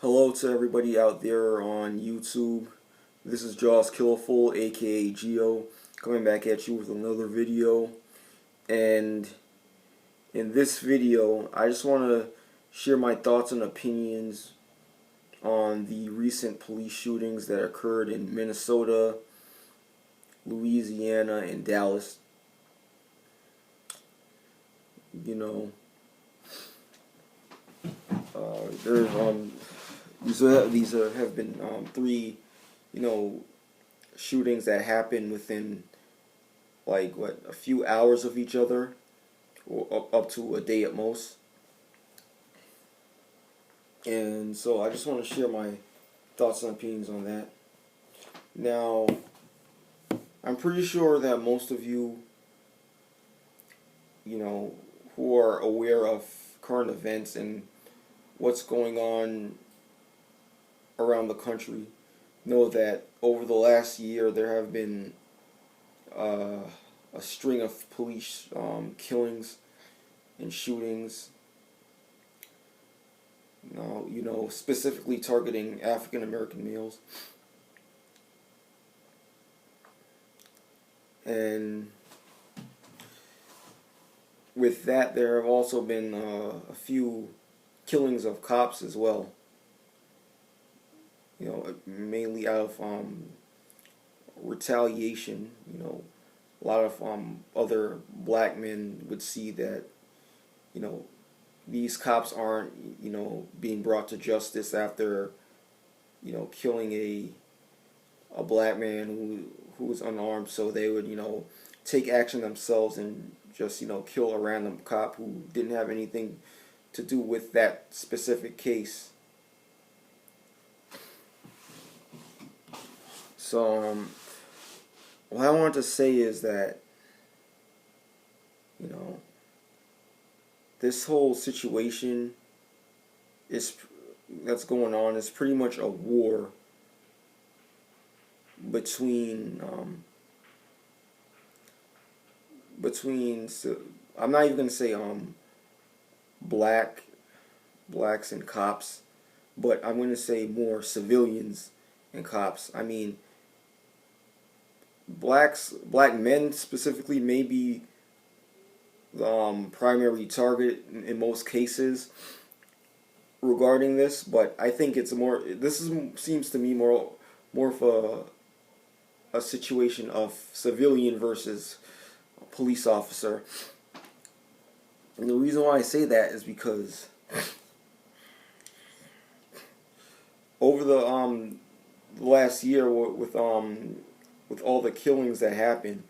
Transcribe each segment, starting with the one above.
Hello to everybody out there on YouTube. This is Jaws Killful, aka Geo, coming back at you with another video. And in this video, I just want to share my thoughts and opinions on the recent police shootings that occurred in Minnesota, Louisiana, and Dallas. You know, there's these have been three, shootings that happened within a few hours of each other, or up to a day at most. And so I just want to share my thoughts and opinions on that. Now, I'm pretty sure that most of you, who are aware of current events and what's going on around the country, know that over the last year there have been a string of police killings and shootings. Specifically targeting African American males. And with that, there have also been a few killings of cops as well. Mainly out of retaliation. A lot of other black men would see that, these cops aren't, being brought to justice after, killing a black man who was unarmed, so they would, take action themselves and just, kill a random cop who didn't have anything to do with that specific case. So, what I wanted to say is that, this whole situation that's going on is pretty much a war between I'm not even gonna say blacks and cops, but I'm gonna say more civilians and cops. I mean, black men specifically may be the primary target in most cases regarding this, but I think seems to me more of a situation of civilian versus police officer. And the reason why I say that is because over the last year with all the killings that happened,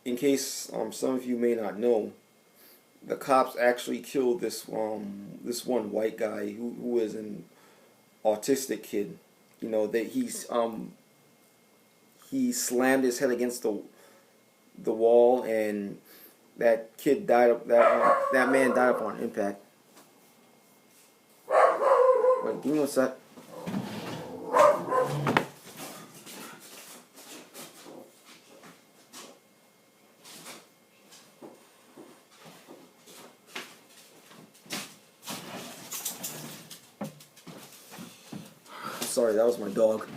in case some of you may not know, the cops actually killed this one white guy who is an autistic kid. That he slammed his head against the wall, and that kid died. That man died upon impact. Wait, give me one sec. Sorry, that was my dog.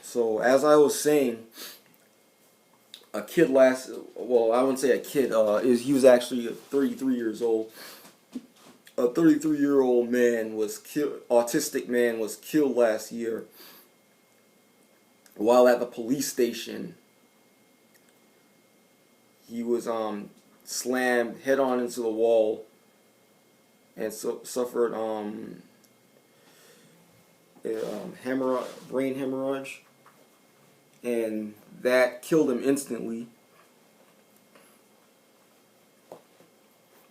So as I was saying, I wouldn't say a kid. He was actually 33 years old. A 33-year-old man was killed. Autistic man was killed last year while at the police station. He was slammed head on into the wall and suffered brain hemorrhage, and that killed him instantly.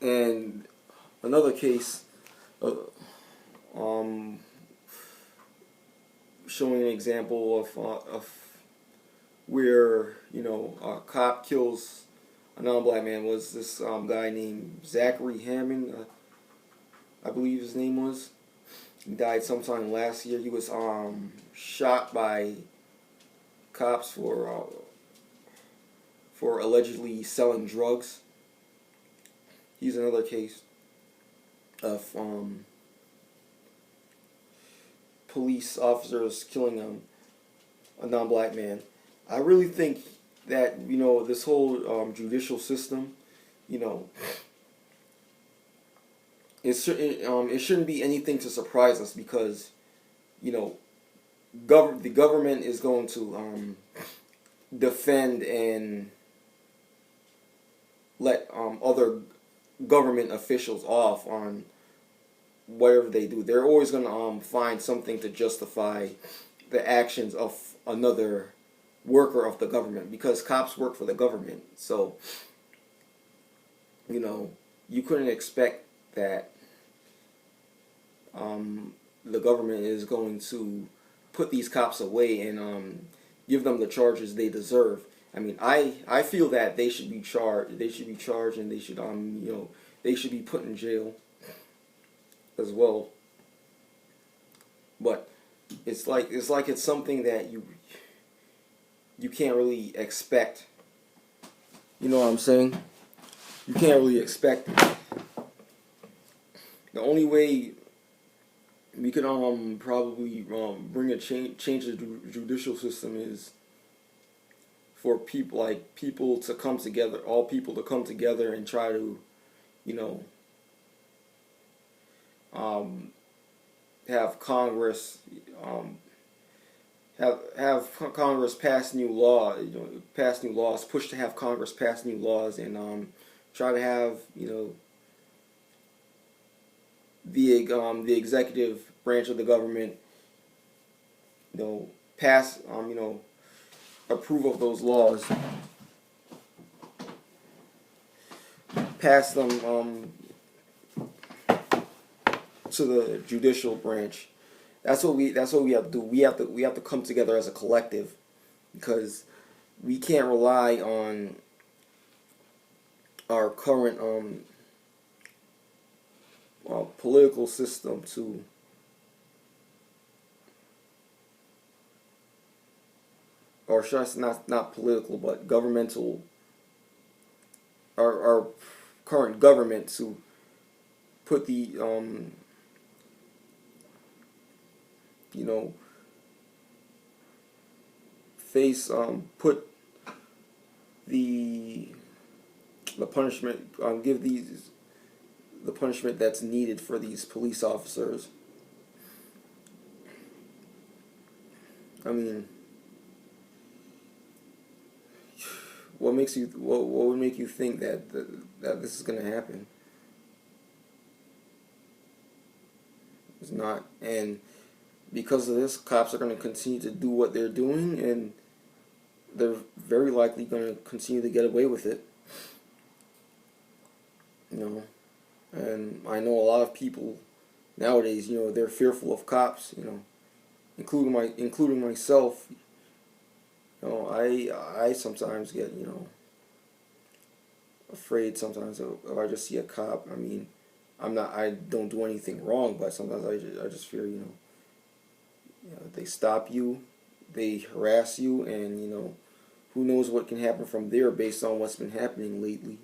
And another case showing an example of where a cop kills a non-black man was this guy named Zachary Hamming, I believe his name was. He died sometime last year. He was shot by cops for allegedly selling drugs. He's another case of police officers killing a non-black man. I really think that this whole judicial system, you know, it shouldn't be anything to surprise us because you know the government is going to defend and let other government officials off on whatever they do. They're always going to find something to justify the actions of another worker of the government because cops work for the government. So, you couldn't expect that the government is going to put these cops away and give them the charges they deserve. I mean, I feel that they should be charged. They should be charged, and they should they should be put in jail as well. But it's like it's something that you can't really expect. You know what I'm saying? You can't really expect it. The only way we could probably bring a change to the judicial system is for people to come together, all people to come together and try to, have Congress have Congress pass new laws, push to have Congress pass new laws, and try to have the executive branch of the government pass approve of those laws, pass them to the judicial branch. That's what we have to do. We have to come together as a collective because we can't rely on our current political system to or should I say not political but governmental our current government to put the put the punishment give these the punishment that's needed for these police officers. I mean, what would make you think that this is going to happen? It's not, and because of this, cops are going to continue to do what they're doing, and they're very likely going to continue to get away with it. And I know a lot of people nowadays, they're fearful of cops, including myself. I sometimes get, afraid sometimes if I just see a cop. I mean, I don't do anything wrong, but sometimes I just fear, they stop you, they harass you, and, who knows what can happen from there based on what's been happening lately.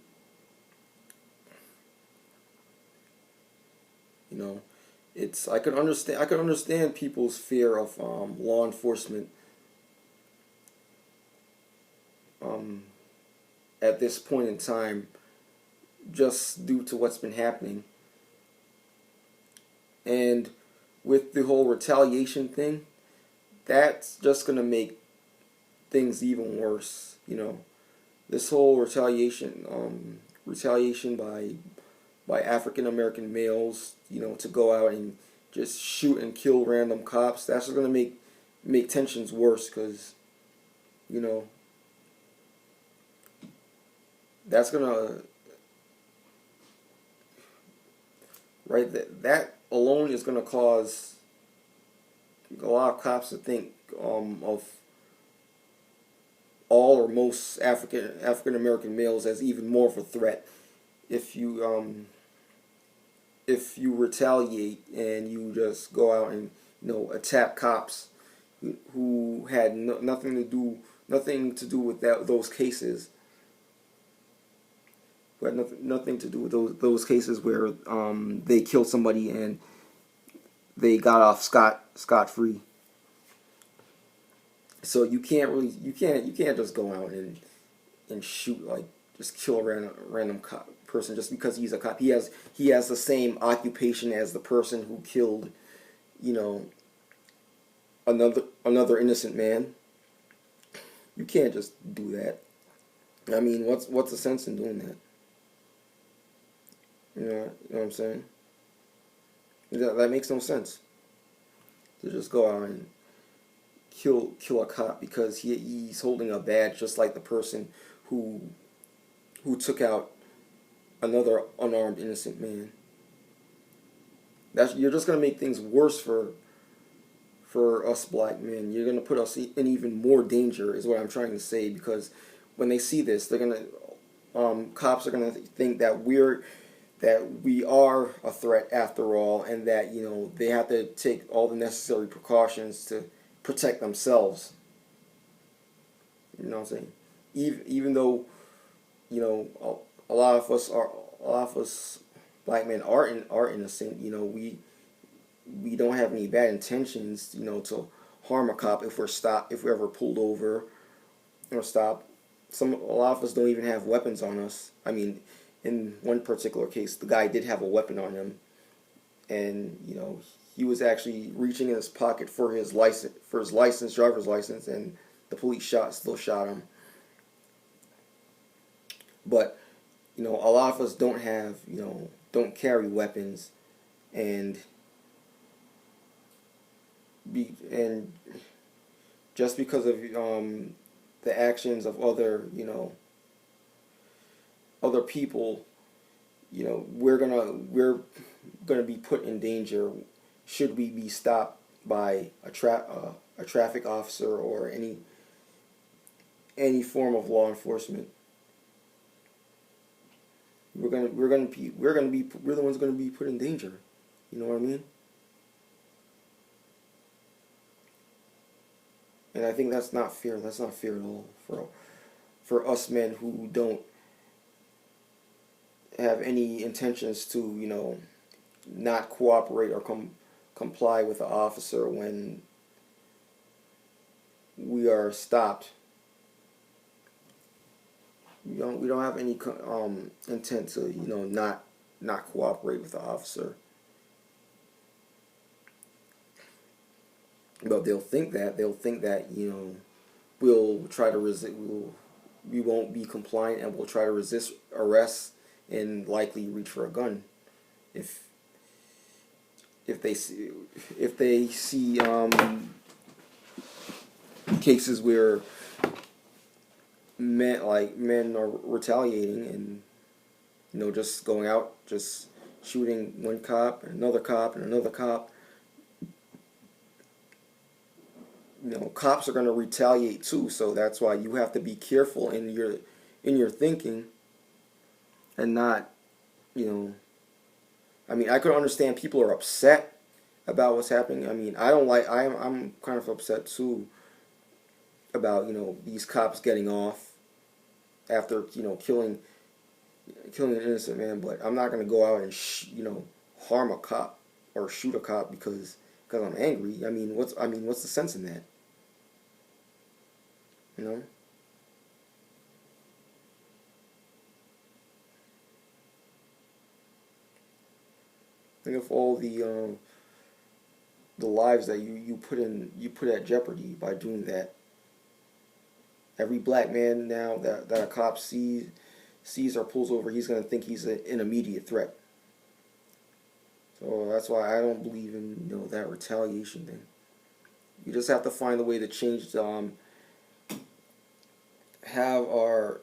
I could understand people's fear of law enforcement at this point in time, just due to what's been happening. And with the whole retaliation thing, that's just gonna make things even worse. This whole retaliation by African American males, to go out and just shoot and kill random cops. That's just gonna make tensions worse, because that's gonna that alone is gonna cause a lot of cops to think of all or most African American males as even more of a threat. If you retaliate and you just go out and attack cops who had nothing to do with those cases, who had nothing to do with those cases where they killed somebody and they got off scot free. So you can't just go out and shoot, like, just kill a random person just because he's a cop. He has the same occupation as the person who killed, you know, another innocent man. You can't just do that. I mean, what's the sense in doing that? You know what I'm saying? That makes no sense. To just go out and kill a cop because he's holding a badge, just like the person who took out another unarmed innocent man. You're just gonna make things worse for us black men. You're gonna put us in even more danger, is what I'm trying to say. Because when they see this, they're gonna cops are gonna think that we are a threat after all, and that, you know, they have to take all the necessary precautions to protect themselves. You know what I'm saying? Even though, you know, a lot of us black men are innocent. You know, we don't have any bad intentions, you know, to harm a cop if we're ever pulled over or stopped. A lot of us don't even have weapons on us. I mean, in one particular case, the guy did have a weapon on him, and, you know, he was actually reaching in his pocket for his driver's license, and the police still shot him. But, you know, a lot of us don't carry weapons, and just because of the actions of other people, you know, we're gonna be put in danger should we be stopped by a traffic officer or any form of law enforcement. We're the ones gonna be put in danger. You know what I mean? And I think that's not fair. That's not fair at all for us men who don't have any intentions to, you know, not cooperate or comply with the officer when we are stopped. We don't have any intent to, you know, not cooperate with the officer. But they'll think that, you know, we'll try to resist. We won't be compliant, and we'll try to resist arrest and likely reach for a gun if they see cases where men are retaliating and, you know, just going out, just shooting one cop and another cop and another cop. You know, cops are going to retaliate too, so that's why you have to be careful in your thinking and not, you know, I mean, I could understand people are upset about what's happening. I mean, I'm kind of upset too about, you know, these cops getting off after, you know, killing an innocent man, but I'm not going to go out and you know, harm a cop or shoot a cop because I'm angry. I mean, what's the sense in that? You know? Think of all the lives that you put at jeopardy by doing that. Every black man now that a cop sees or pulls over, he's going to think he's an immediate threat. So that's why I don't believe in, you know, that retaliation thing. You just have to find a way to change have our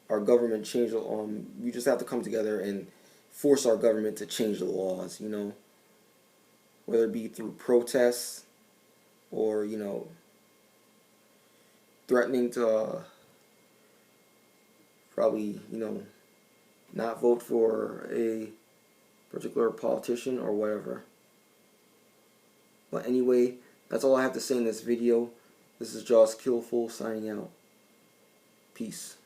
government change. We just have to come together and force our government to change the laws. You know, whether it be through protests or, you know, threatening to probably, you know, not vote for a particular politician or whatever. But anyway, that's all I have to say in this video. This is Jaws Killful signing out. Peace.